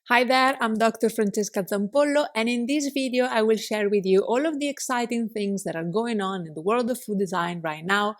Hi there, I'm Dr. Francesca Zampollo, and in this video I will share with you all of the exciting things that are going on in the world of food design right now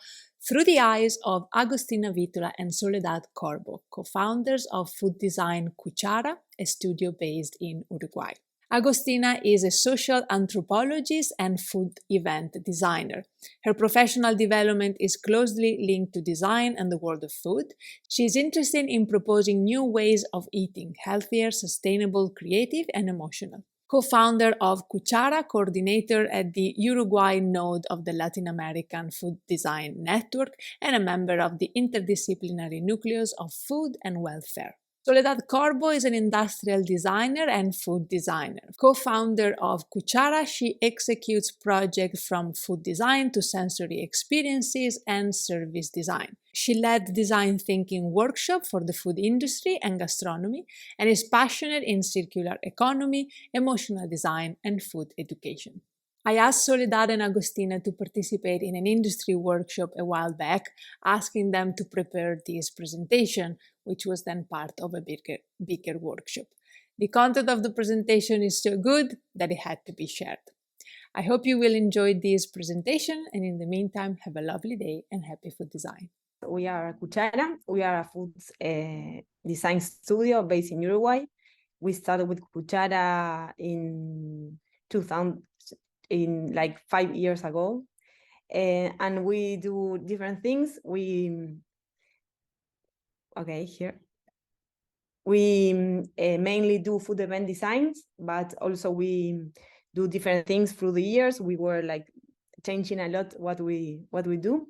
through the eyes of Agustina Vitola and Soledad Corbo, co-founders of food design Cuchara, a studio based in Uruguay. Agustina is a social anthropologist and food event designer. Her professional development is closely linked to design and the world of food. She is interested in proposing new ways of eating, healthier, sustainable, creative, and emotional. Co-founder of Cuchara, coordinator at the Uruguay node of the Latin American Food Design Network, and a member of the interdisciplinary nucleus of food and welfare. Soledad Corbo is an industrial designer and food designer. Co-founder of Cuchara, she executes projects from food design to sensory experiences and service design. She led design thinking workshop for the food industry and gastronomy and is passionate in circular economy, emotional design, and food education. I asked Soledad and Agustina to participate in an industry workshop a while back, asking them to prepare this presentation, which was then part of a bigger workshop. The content of the presentation is so good that it had to be shared. I hope you will enjoy this presentation, and in the meantime, have a lovely day and happy food design. We are Cuchara. We are a food design studio based in Uruguay. We started with Cuchara in 2000, in like 5 years ago, and we do different things. We mainly do food event designs, but also we do different things through the years. We were like changing a lot what we do,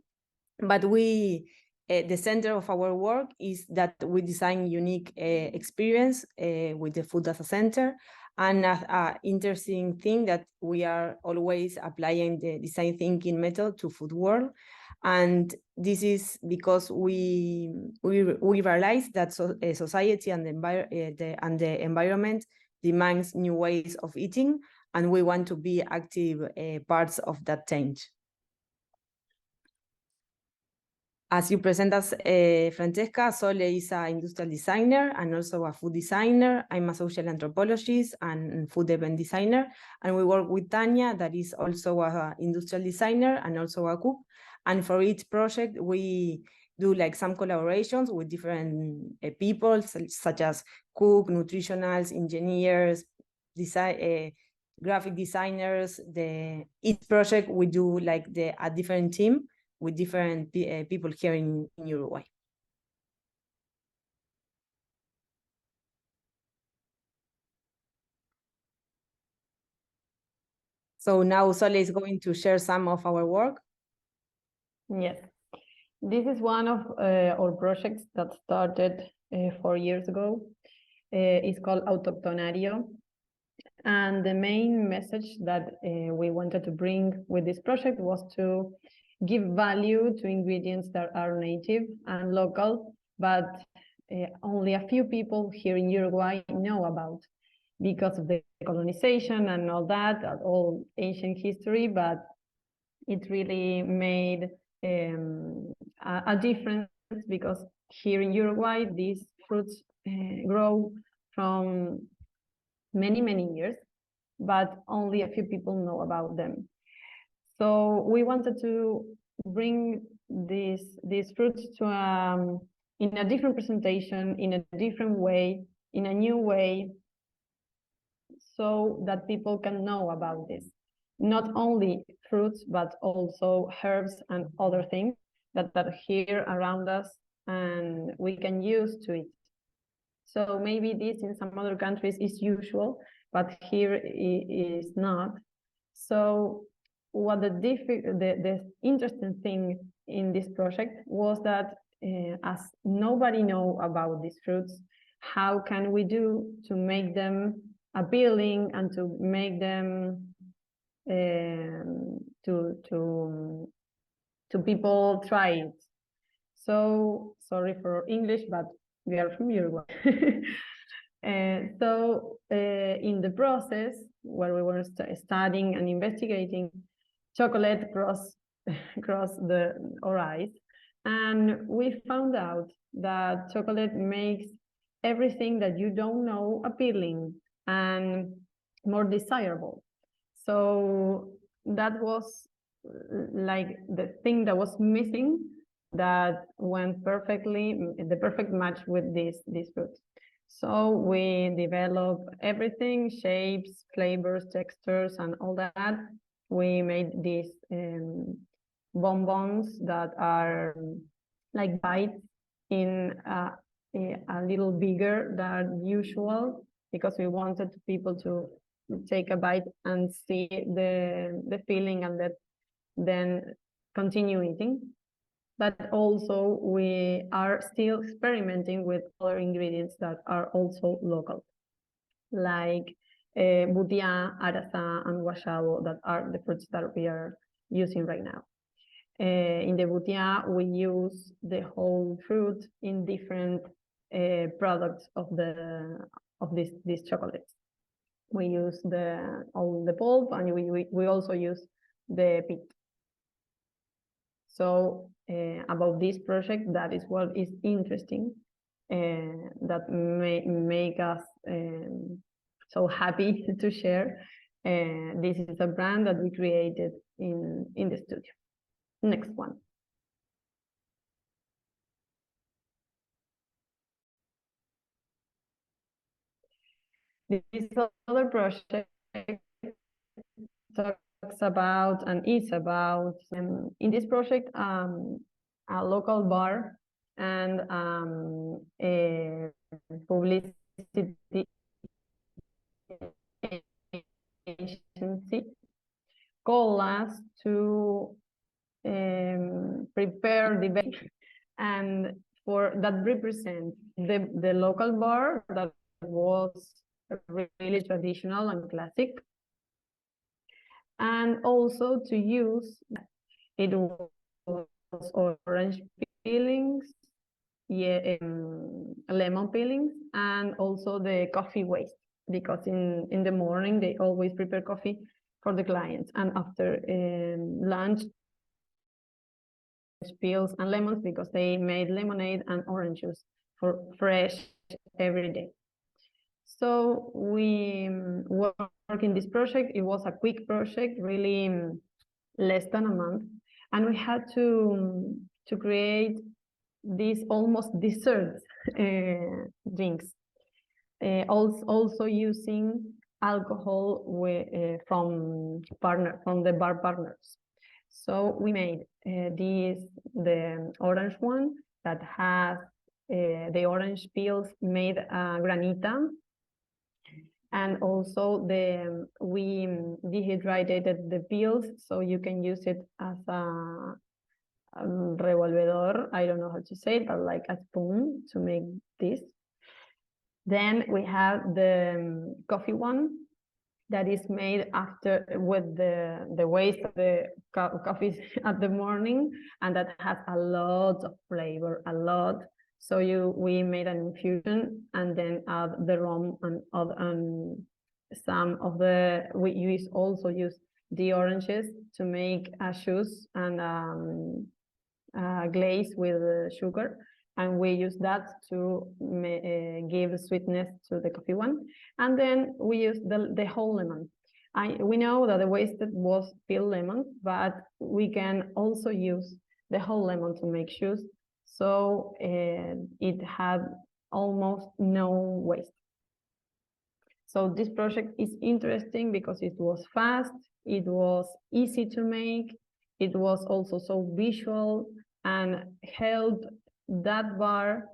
but the center of our work is that we design unique experience with the food as a center. And an interesting thing that we are always applying the design thinking method to food world. And this is because we realize that society and the environment demands new ways of eating, and we want to be active parts of that change. As you present us, Francesca, Sole is an industrial designer and also a food designer. I'm a social anthropologist and food event designer. And we work with Tanya, that is also an industrial designer and also a cook. And for each project, we do like some collaborations with different people, such as cook, nutritionals, engineers, graphic designers. Each project we do like a different team with different people here in Uruguay. So now Sole is going to share some of our work. Yes, this is one of our projects that started 4 years ago. It's called Autoctonario. And the main message that we wanted to bring with this project was to give value to ingredients that are native and local, but only a few people here in Uruguay know about because of the colonization and all that, all ancient history, but it really made a difference because here in Uruguay, these fruits grow from many years, but only a few people know about them. So we wanted to bring these fruits to in a different presentation, in a different way, in a new way, so that people can know about this. Not only fruits, but also herbs and other things that are here around us and we can use to eat. So maybe this in some other countries is usual, but here it is not. So what the interesting thing in this project was that as nobody know about these fruits, how can we do to make them appealing and to make them to people try it? So sorry for English, but we are from Uruguay. So in the process where we were studying and investigating, chocolate crossed our eyes, and we found out that chocolate makes everything that you don't know appealing and more desirable. So that was like the thing that was missing that went perfectly, the perfect match with these fruits. So we develop everything, shapes, flavors, textures, and all that. We made these bonbons that are like bites in a little bigger than usual, because we wanted people to take a bite and see the feeling and then continue eating. But also we are still experimenting with other ingredients that are also local, like butia, arasa, and guayabo, that are the fruits that we are using right now. In the butia, we use the whole fruit in different products of these chocolates. We use all the pulp, and we also use the pit. So about this project, that is what is interesting, that make us so happy to share. This is a brand that we created in the studio. Next one. This other project talks about and is about, in this project, a local bar and a publicity agency call us to prepare the event, and for that represent the local bar that was really traditional and classic, and also to use it was orange peelings, lemon peelings, and also the coffee waste, because in the morning they always prepare coffee for the clients, and after lunch peels and lemons, because they made lemonade and orange juice for fresh every day. So we work in this project. It was a quick project, really less than a month, and we had to create these almost dessert drinks, also using alcohol from the bar partners. So we made the orange one that has the orange peels made granita, and also we dehydrated the peels, so you can use it as a revolvedor. I don't know how to say it, but like a spoon to make this. Then we have the coffee one that is made after with the waste of the coffee at the morning, and that has a lot of flavor, a lot. So we made an infusion and then add the rum and some of we also use the oranges to make a juice and glaze with sugar, and we use that to give sweetness to the coffee one. And then we use the whole lemon. We know that the wasted was peeled lemon, but we can also use the whole lemon to make juice. So it had almost no waste. So this project is interesting because it was fast, it was easy to make, it was also so visual, and helped that bar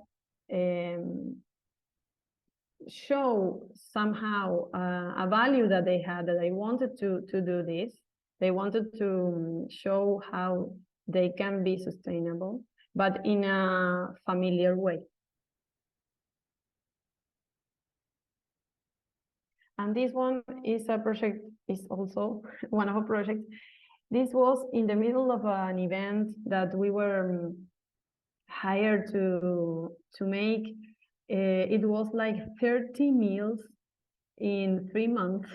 show somehow a value that they had, that they wanted to do this. They wanted to show how they can be sustainable, but in a familiar way. And this one is a project, is also one of our projects. This was in the middle of an event that we were hired to make. It was like 30 meals in 3 months,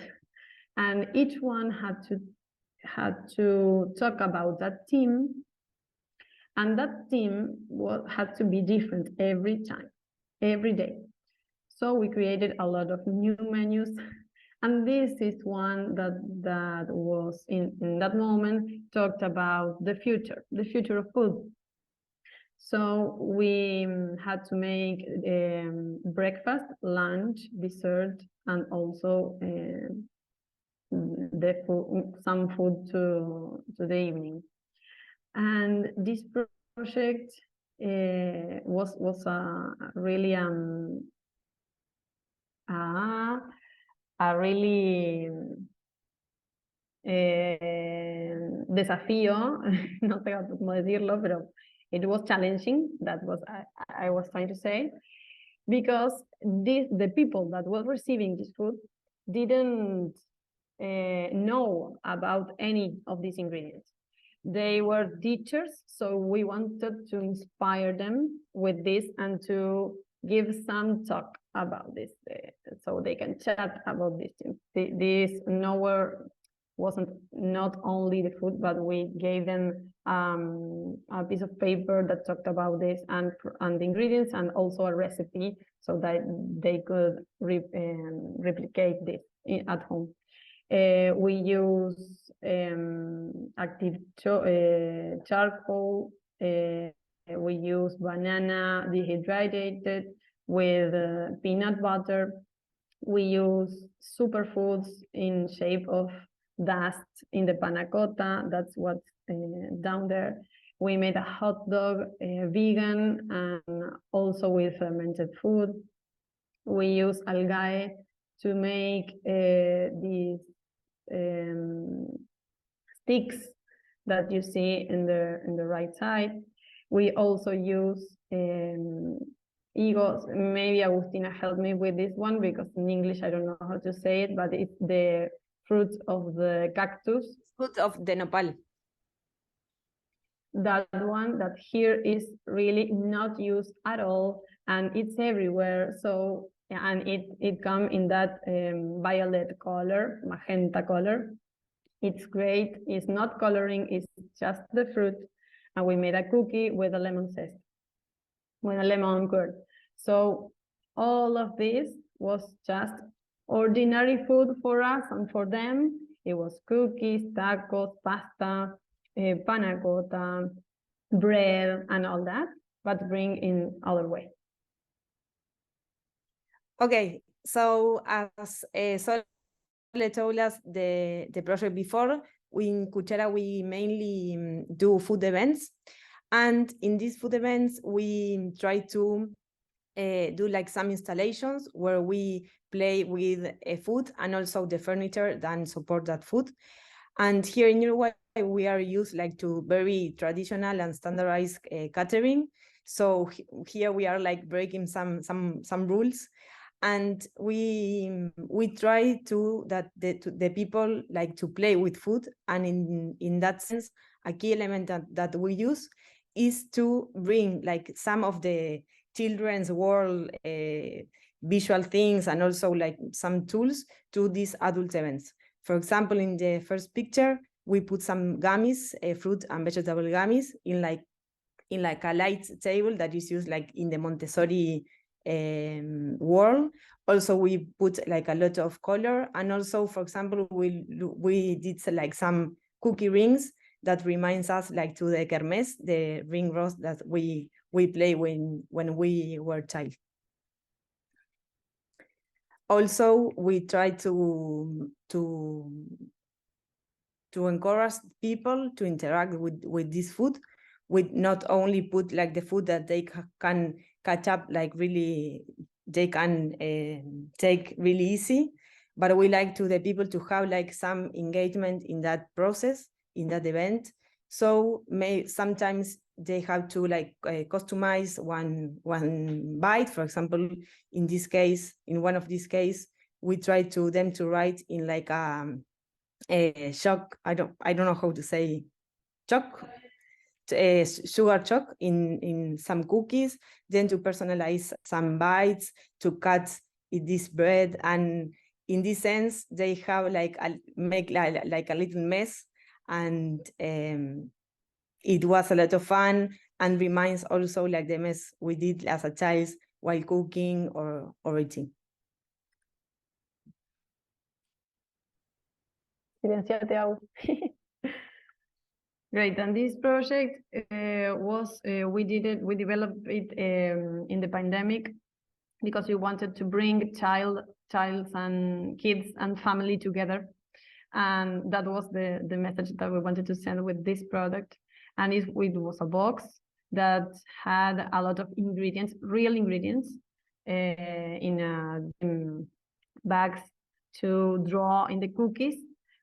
and each one had to talk about that theme, and that theme had to be different every time, every day. So we created a lot of new menus. And this is one that was in that moment talked about the future of food. So we had to make breakfast, lunch, dessert, and also the food, some food to the evening. And this project was really a really desafío, no sé cómo decirlo, pero it was challenging. That was I was trying to say, because the people that were receiving this food didn't know about any of these ingredients. They were teachers, so we wanted to inspire them with this and to give some talk about this, so they can chat about this. This nowhere wasn't not only the food, but we gave them a piece of paper that talked about this and the ingredients, and also a recipe so that they could replicate this at home. We use active charcoal. We use banana dehydrated with peanut butter. We use superfoods in shape of dust in the panna cotta. That's what's down there. We made a hot dog, vegan, and also with fermented food. We use algae to make these sticks that you see in the right side. We also use higos. Maybe Agustina helped me with this one, because in English I don't know how to say it, but it's the fruit of the cactus. Fruit of the nopal. That one that here is really not used at all, and it's everywhere. So, and it comes in that violet color, magenta color. It's great. It's not coloring, it's just the fruit. And we made a cookie with a lemon zest, with a lemon curd. So all of this was just ordinary food for us and for them. It was cookies, tacos, pasta, panna cotta, bread, and all that, but bring in other way. Okay, so as Sole told us the project before, in Cuchara we mainly do food events, and in these food events we try to do like some installations where we play with food and also the furniture that support that food. And here in Uruguay we are used like to very traditional and standardized catering. So here we are like breaking some rules, and we try to that the people like to play with food. And in that sense, a key element that we use is to bring like some of the children's world visual things and also like some tools to these adult events. For example, in the first picture, we put some gummies, fruit and vegetable gummies in like a light table that is used like in the Montessori world. Also, we put like a lot of color, and also, for example, we did like some cookie rings that reminds us like to the kermés, the ring roast that we play when we were child. Also, we try to encourage people to interact with this food. We not only put like the food that they can catch up like really, they can take really easy, but we like to the people to have like some engagement in that process, in that event. So sometimes they have to like customize one bite. For example, in this case, in one of these cases, we try them to write in like a chalk. I don't know how to say chalk. Sugar chalk in some cookies, then to personalize some bites, to cut this bread, and in this sense they have like make like a little mess, and it was a lot of fun and reminds also like the mess we did as a child while cooking or eating. Silenciate out. Great, and this project we developed it in the pandemic because we wanted to bring childs and kids and family together, and that was the message that we wanted to send with this product. And it was a box that had a lot of ingredients, real ingredients, in bags to draw in the cookies,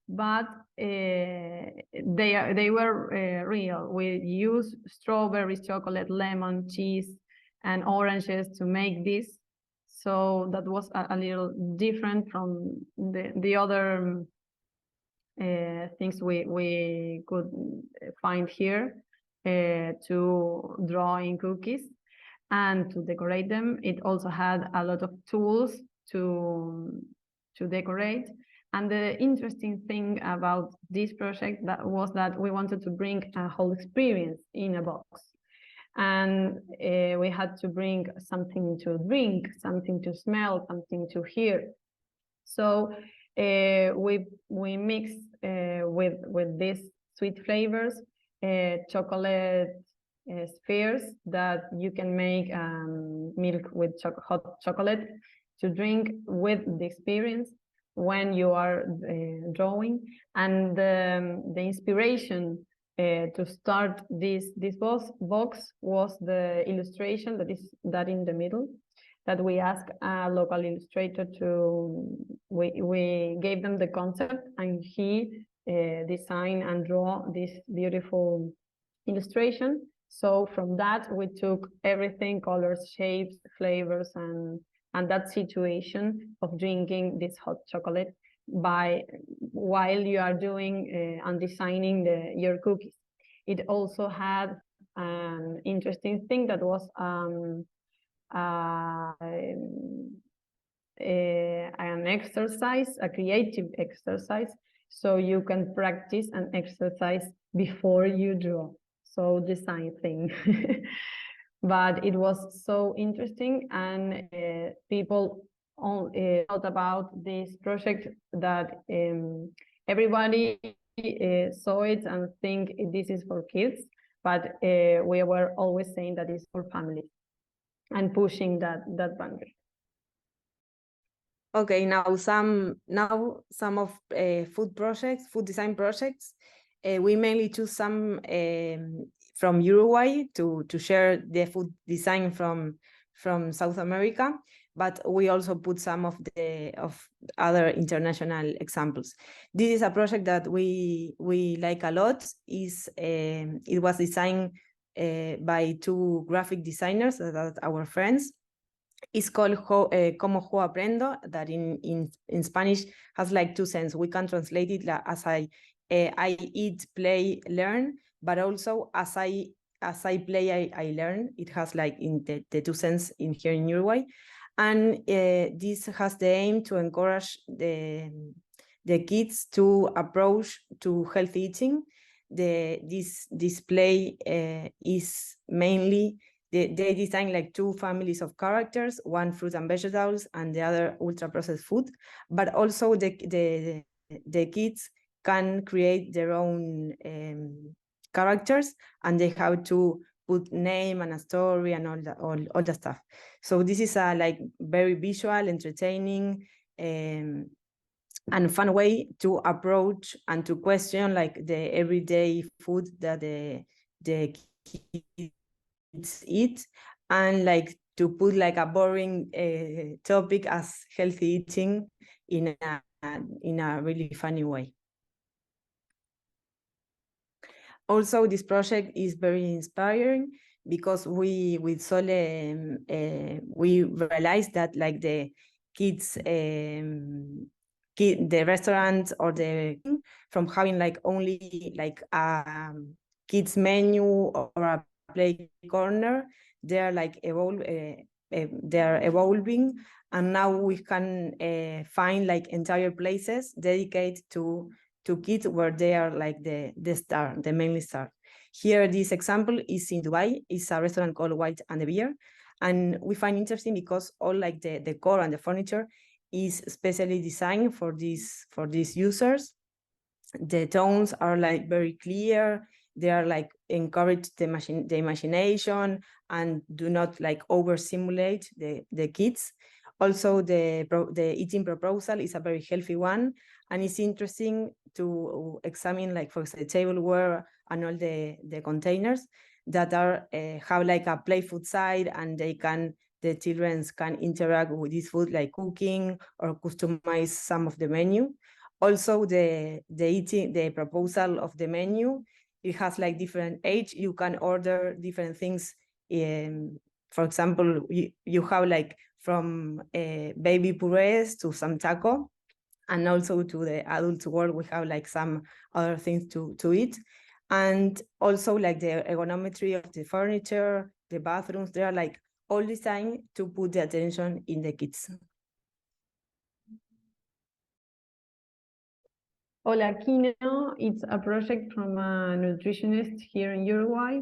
but they were real. We used strawberries, chocolate, lemon, cheese, and oranges to make this. So that was a little different from the other things we could find here to draw in cookies and to decorate them. It also had a lot of tools to decorate. And the interesting thing about this project was that we wanted to bring a whole experience in a box. And we had to bring something to drink, something to smell, something to hear. So we mixed with these sweet flavors, chocolate spheres that you can make milk with hot chocolate to drink with the experience when you are drawing. And the inspiration to start this box was the illustration that in the middle, that we asked a local illustrator to, we gave them the concept, and he designed and draw this beautiful illustration. So from that we took everything, colors, shapes, flavors, and that situation of drinking this hot chocolate while you are doing and designing your cookies. It also had an interesting thing that was an exercise, a creative exercise, so you can practice and exercise before you draw. So design thing. But it was so interesting, and people thought about this project that everybody saw it and think this is for kids, but we were always saying that it's for families and pushing that boundary. Okay, now some of food design projects. We mainly choose some from Uruguay to share the food design from South America, but we also put some of other international examples. This is a project that we like a lot. It was designed by two graphic designers that are our friends. It's called Como Yo Aprendo, that in Spanish has like two senses. We can translate it as I eat, play, learn, but also as I play, I learn. It has like in the two senses in here in Uruguay. And this has the aim to encourage the kids to approach to healthy eating. This display is mainly they design like two families of characters, one fruit and vegetables and the other ultra processed food, but also the kids can create their own characters, and they have to put name and a story and all the stuff. So this is a like very visual, entertaining, and fun way to approach and to question like the everyday food that the kids eat, and like to put like a boring topic as healthy eating in a really funny way. Also, this project is very inspiring because we with Sole we realized that like the kids the restaurant or the from having like only like a kids menu or a play corner, they're like they're evolving, and now we can find like entire places dedicated to kids where they are like the mainly star. Here, this example is in Dubai. It's a restaurant called White and the Beer, And we find interesting because all like the decor and the furniture is specially designed for these users. The tones are like very clear. They are like encourage the imagination and do not like over simulate the kids. Also, the eating proposal is a very healthy one, and it's interesting to examine, like, for example, the tableware and all the containers that are have like a play food side, and the children can interact with this food, like cooking or customize some of the menu. Also, the proposal of the menu, it has like different age. You can order different things. For example, you have like from baby purees to some taco, and also to the adult world, we have like some other things to eat. And also like the ergonometry of the furniture, the bathrooms, they are like all designed to put the attention in the kids. Hola Kino, it's a project from a nutritionist here in Uruguay,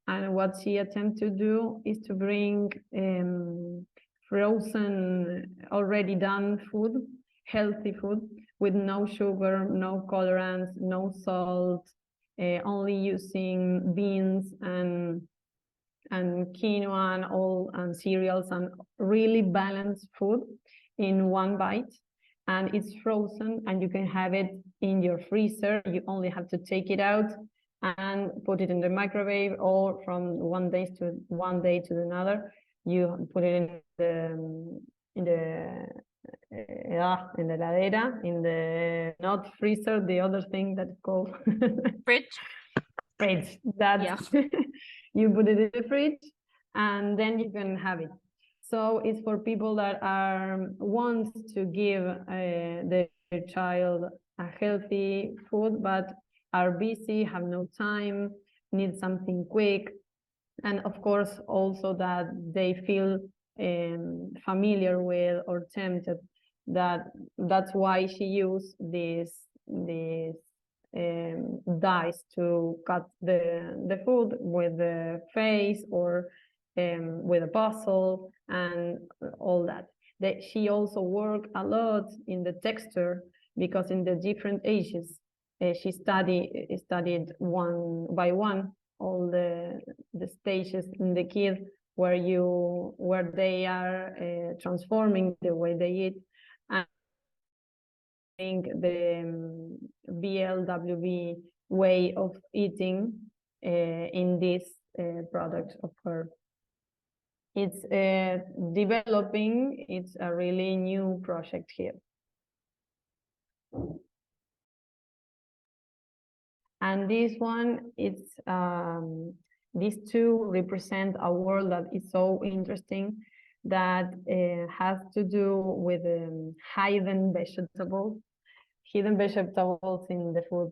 and what she attempts to do is to bring frozen, already done food, healthy food, with no sugar, no colorants, no salt, only using beans and quinoa and all and cereals, and really balanced food in one bite. And it's frozen, and you can have it in your freezer. You only have to take it out and put it in the microwave, or from one day to another, you put it in the heladera, in the not freezer, the other thing that's called fridge. That's you put it in the fridge, and then you can have it. So it's for people that want to give their child a healthy food, but are busy, have no time, need something quick, and of course also that they feel familiar with or tempted. That's why she used this dice to cut the food with the face, or with a puzzle and all that. She also worked a lot in the texture, because in the different ages she studied one by one all the stages in the kid, where they are transforming the way they eat. And I think the BLWB way of eating in this product of her. It's developing. It's a really new project here. And this one, these two represent a world that is so interesting, that has to do with hidden vegetables in the food.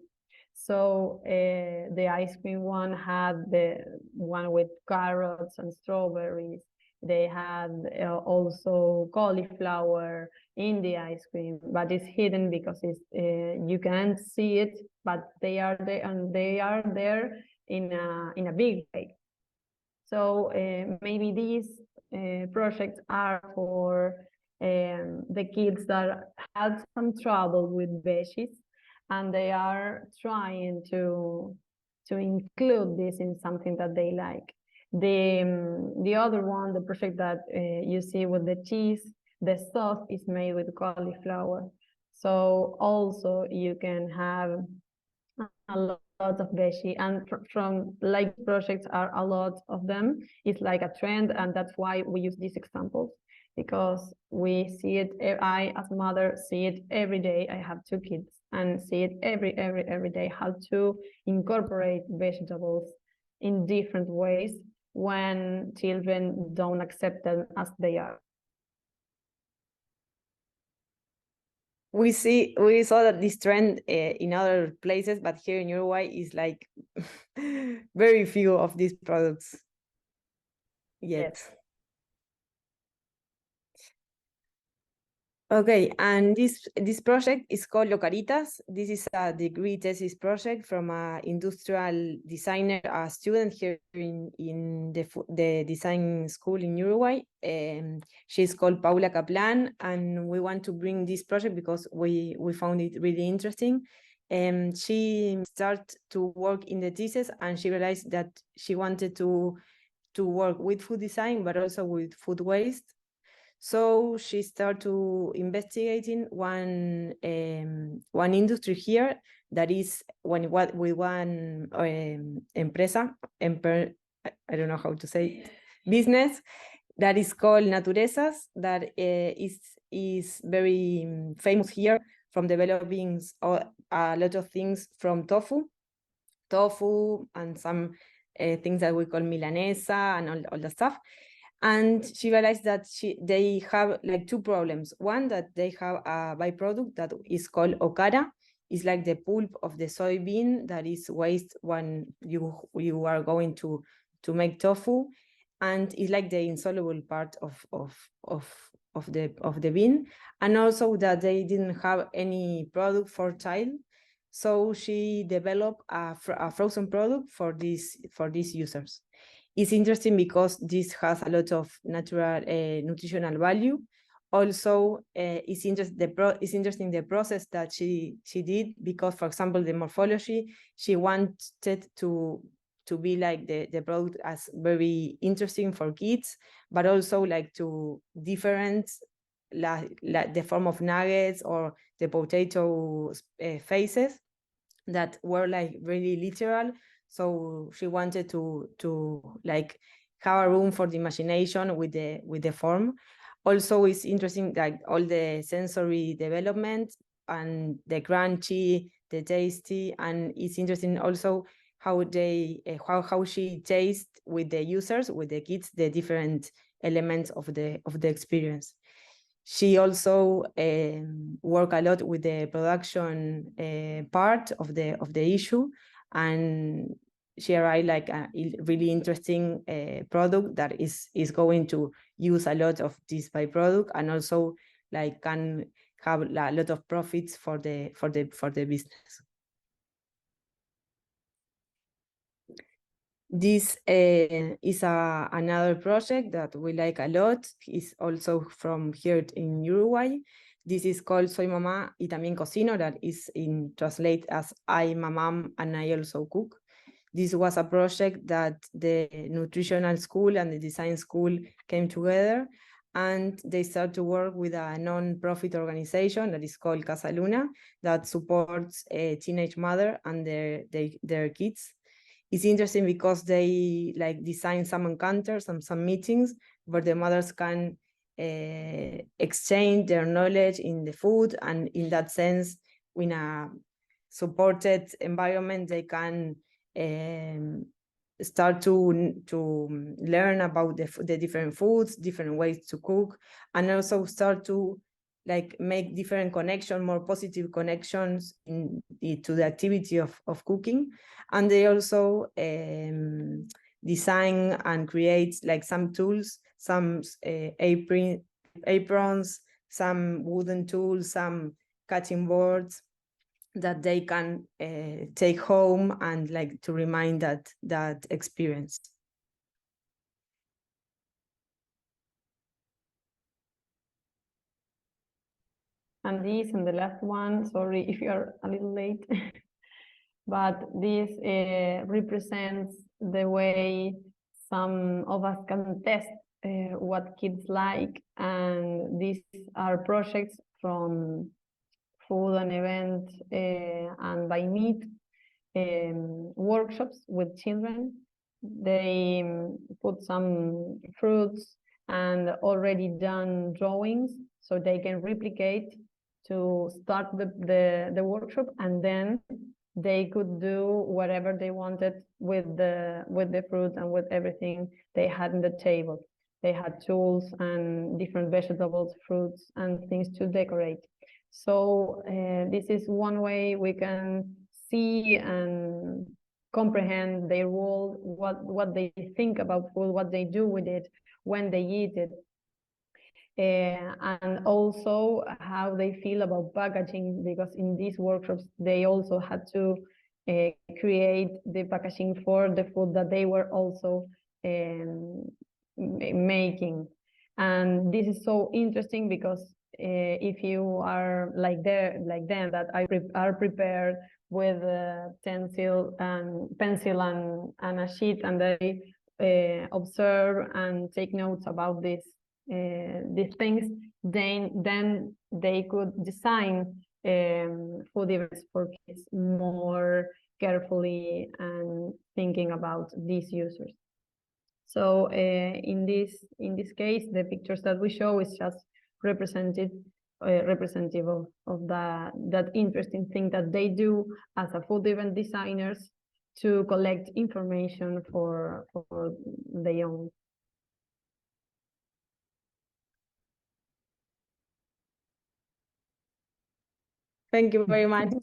So the ice cream one had the one with carrots and strawberries. They had also cauliflower in the ice cream, but it's hidden because it's you can't see it, but they are there, and they are there in a big way. So maybe these projects are for the kids that had some trouble with veggies, and they are trying to include this in something that they like. The other one, the project that you see with the cheese, the sauce is made with cauliflower. So also you can have a lot of veggie, and from like projects are a lot of them. It's like a trend, and that's why we use these examples, because we see it. I, as a mother, see it every day. I have 2 kids, and see it every day, how to incorporate vegetables in different ways when children don't accept them as they are. We saw that this trend in other places, but here in Uruguay is like very few of these products yet. Yes. Okay, and this project is called Locaritas. This is a degree thesis project from an industrial designer, a student here in the design school in Uruguay. She's called Paula Kaplan, and we want to bring this project because we found it really interesting. She started to work in the thesis, and she realized that she wanted to work with food design, but also with food waste. So she started to investigating one industry here that is with one empresa, I don't know how to say it, business that is called Naturezas, that is very famous here from developing a lot of things from tofu and some things that we call milanesa and all the stuff. And she realized that they have like two problems. One, that they have a byproduct that is called okara. It's like the pulp of the soybean that is waste when you are going to make tofu, and it's like the insoluble part of the bean. And also that they didn't have any product for child, so she developed a frozen product for these users. It's interesting because this has a lot of natural nutritional value. Also, it's interesting the process that she did, because, for example, the morphology, she wanted to be like the product as very interesting for kids, but also like to different the form of nuggets or the potato faces that were like really literal. So she wanted to like have a room for the imagination with the form. Also, it's interesting like all the sensory development and the crunchy, the tasty, and it's interesting also how they how she tastes with the users, with the kids, the different elements of the experience. She also worked a lot with the production part of the issue, and she arrived like a really interesting product that is going to use a lot of this byproduct, and also like can have a lot of profits for the business. This is another project that we like a lot. It's also from here in Uruguay. This is called Soy Mamá y También Cocino, that is in translate as I'm a mom and I also cook. This was a project that the nutritional school and the design school came together, and they started to work with a non-profit organization that is called Casa Luna, that supports a teenage mother and their kids. It's interesting because they like design some encounters and some meetings where the mothers can exchange their knowledge in the food, and in that sense, in a supported environment, they can start to learn about the different foods, different ways to cook, and also start to like make different connections, more positive connections to the activity of cooking. And they also design and create like some tools, some aprons, some wooden tools, some cutting boards that they can take home and like to remind that experience. And this and the last one, sorry if you're a little late, but this represents the way some of us can test what kids like, and these are projects from food and event and by meat workshops with children. They put some fruits and already done drawings so they can replicate to start the workshop, and then they could do whatever they wanted with the fruit and with everything they had on the table. They had tools and different vegetables, fruits, and things to decorate. So this is one way we can see and comprehend their world, what they think about food, what they do with it, when they eat it. and also how they feel about packaging, because in these workshops they also had to create the packaging for the food that they were also making. And this is so interesting because if you are like them, that are prepared with a pencil and a sheet, and they observe and take notes about these things, then they could design food events for kids more carefully and thinking about these users. So in this case, the pictures that we show is just representative of that interesting thing that they do as a food event designers to collect information for their own. Thank you very much.